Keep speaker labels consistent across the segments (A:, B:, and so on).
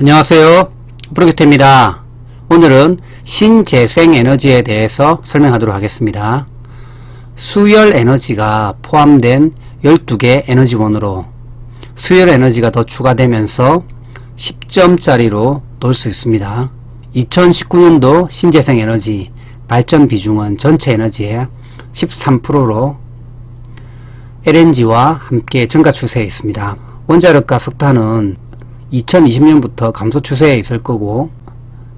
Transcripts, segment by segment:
A: 안녕하세요. 프로젝트입니다. 오늘은 신재생에너지에 대해서 설명하도록 하겠습니다. 수열에너지가 포함된 12개 에너지원으로 수열에너지가 더 추가되면서 10점짜리로 놓을 수 있습니다. 2019년도 신재생에너지 발전 비중은 전체 에너지의 13%로 LNG와 함께 증가 추세에 있습니다. 원자력과 석탄은 2020년부터 감소 추세에 있을 거고,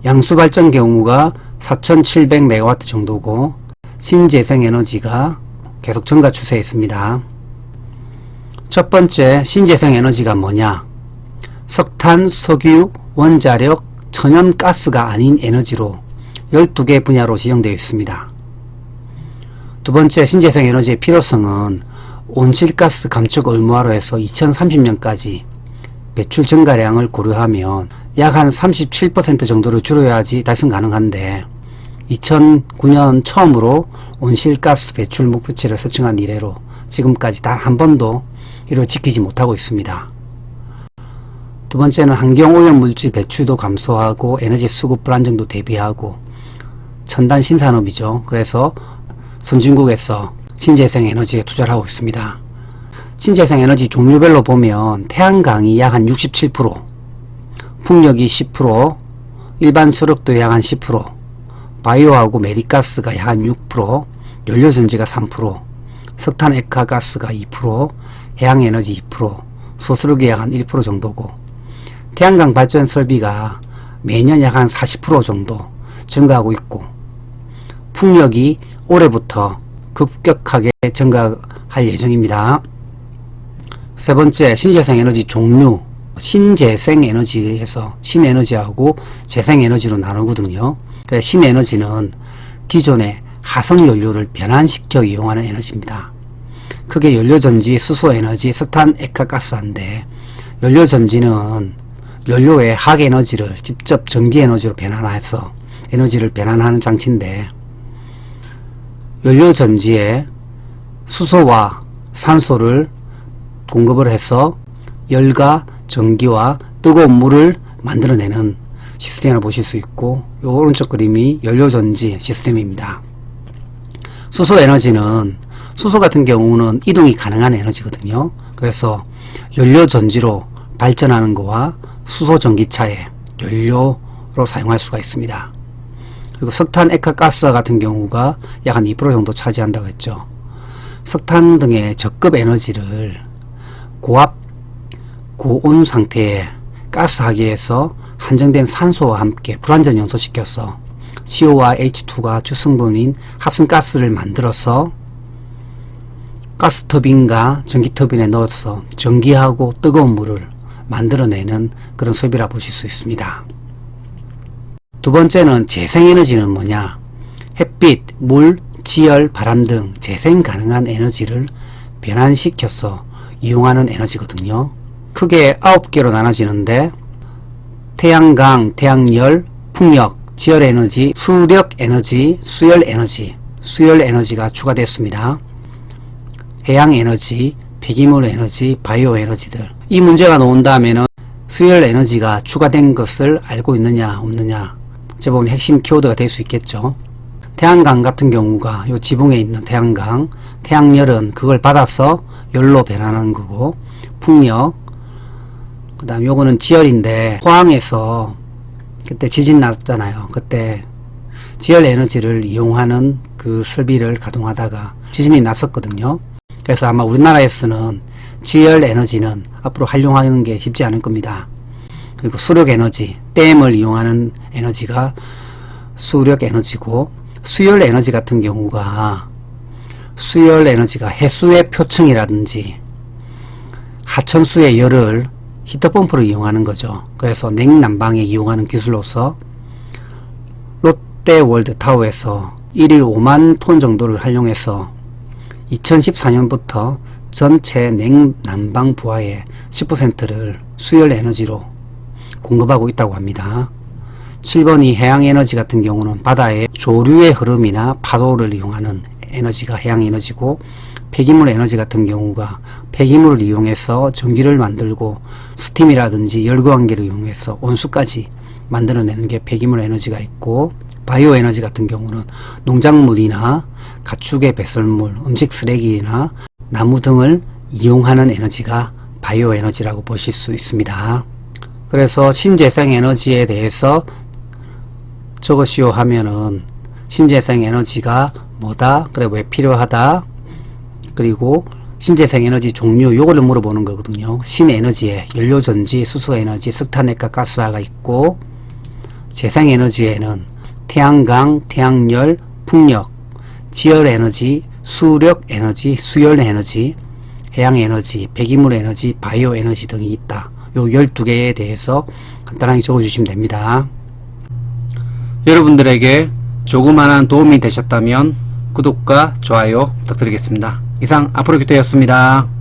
A: 양수발전 경우가 4700MW 정도고, 신재생에너지가 계속 증가 추세에 있습니다. 첫 번째 신재생에너지가 뭐냐? 석탄, 석유, 원자력, 천연가스가 아닌 에너지로 12개 분야로 지정되어 있습니다. 두 번째 신재생에너지의 필요성은 온실가스 감축 의무화로 해서 2030년까지 배출 증가량을 고려하면 약 한 37% 정도를 줄여야지 달성 가능한데, 2009년 처음으로 온실가스 배출 목표치를 설정한 이래로 지금까지 단 한 번도 이를 지키지 못하고 있습니다. 두 번째는 환경오염물질 배출도 감소하고 에너지 수급 불안정도 대비하고 첨단 신산업이죠. 그래서 선진국에서 신재생에너지에 투자를 하고 있습니다. 신재생에너지 종류별로 보면 태양광이 약 한 67%, 풍력이 10%, 일반 수력도 약 한 10%, 바이오하고 메리가스가 약 한 6%, 연료전지가 3%, 석탄 액화가스가 2%, 해양에너지 2%, 소수력이 약 한 1% 정도고, 태양광 발전 설비가 매년 약 한 40% 정도 증가하고 있고, 풍력이 올해부터 급격하게 증가할 예정입니다. 세 번째, 신재생에너지 종류. 신재생에너지에서 신에너지하고 재생에너지로 나누거든요. 그래서 신에너지는 기존의 화석연료를 변환시켜 이용하는 에너지입니다. 크게 연료전지, 수소에너지, 석탄, 액화가스인데, 연료전지는 연료의 핵에너지를 직접 전기에너지로 변환해서 에너지를 변환하는 장치인데, 연료전지에 수소와 산소를 공급을 해서 열과 전기와 뜨거운 물을 만들어내는 시스템을 보실 수 있고, 요 오른쪽 그림이 연료전지 시스템입니다. 수소에너지는, 수소 같은 경우는 이동이 가능한 에너지거든요. 그래서 연료전지로 발전하는 거와 수소전기차의 연료로 사용할 수가 있습니다. 그리고 석탄, 액화가스 같은 경우가 약 한 2% 정도 차지한다고 했죠. 석탄 등의 적급 에너지를 고압, 고온 상태에 가스하기 위해서 한정된 산소와 함께 불완전 연소시켜서 CO와 H2가 주성분인 합성가스를 만들어서 가스터빈과 전기터빈에 넣어서 전기하고 뜨거운 물을 만들어내는 그런 설비라 보실 수 있습니다. 두 번째는 재생에너지는 뭐냐? 햇빛, 물, 지열, 바람 등 재생 가능한 에너지를 변환시켜서 이용하는 에너지거든요. 크게 9개로 나눠지는데, 태양광, 태양열, 풍력, 지열에너지, 수력에너지, 수열에너지, 수열에너지가 추가됐습니다. 해양에너지, 폐기물에너지, 바이오에너지들. 이 문제가 나온다면은 수열에너지가 추가된 것을 알고 있느냐 없느냐, 어찌 보면 핵심 키워드가 될 수 있겠죠. 태양광 같은 경우가 요 지붕에 있는 태양광, 태양열은 그걸 받아서 열로 변하는 거고, 풍력, 그 다음 요거는 지열인데, 포항에서 그때 지진 났잖아요. 그때 지열 에너지를 이용하는 그 설비를 가동하다가 지진이 났었거든요. 그래서 아마 우리나라에서는 지열 에너지는 앞으로 활용하는 게 쉽지 않을 겁니다. 그리고 수력 에너지, 댐을 이용하는 에너지가 수력 에너지고, 수열 에너지 같은 경우가, 수열 에너지가 해수의 표층이라든지 하천수의 열을 히터펌프로 이용하는 거죠. 그래서 냉난방에 이용하는 기술로서 롯데월드타워에서 1일 5만 톤 정도를 활용해서 2014년부터 전체 냉난방 부하의 10%를 수열 에너지로 공급하고 있다고 합니다. 7번이 해양에너지 같은 경우는 바다의 조류의 흐름이나 파도를 이용하는 에너지가 해양에너지고, 폐기물 에너지 같은 경우가 폐기물을 이용해서 전기를 만들고 스팀이라든지 열구안개를 이용해서 온수까지 만들어내는 게 폐기물 에너지가 있고, 바이오 에너지 같은 경우는 농작물이나 가축의 배설물, 음식 쓰레기나 나무 등을 이용하는 에너지가 바이오 에너지라고 보실 수 있습니다. 그래서 신재생 에너지에 대해서 적으시오 하면은 신재생 에너지가 뭐다? 그래 왜 필요하다? 그리고 신재생 에너지 종류 요거를 물어보는 거거든요. 신에너지에 연료전지, 수소에너지, 석탄핵과 가스화가 있고, 재생에너지에는 태양광, 태양열, 풍력, 지열에너지, 수력에너지, 수열에너지, 해양에너지, 폐기물에너지, 바이오에너지 등이 있다. 요 12개에 대해서 간단하게 적어주시면 됩니다. 여러분들에게 조그마한 도움이 되셨다면 구독과 좋아요 부탁드리겠습니다. 이상 앞으로 규태였습니다.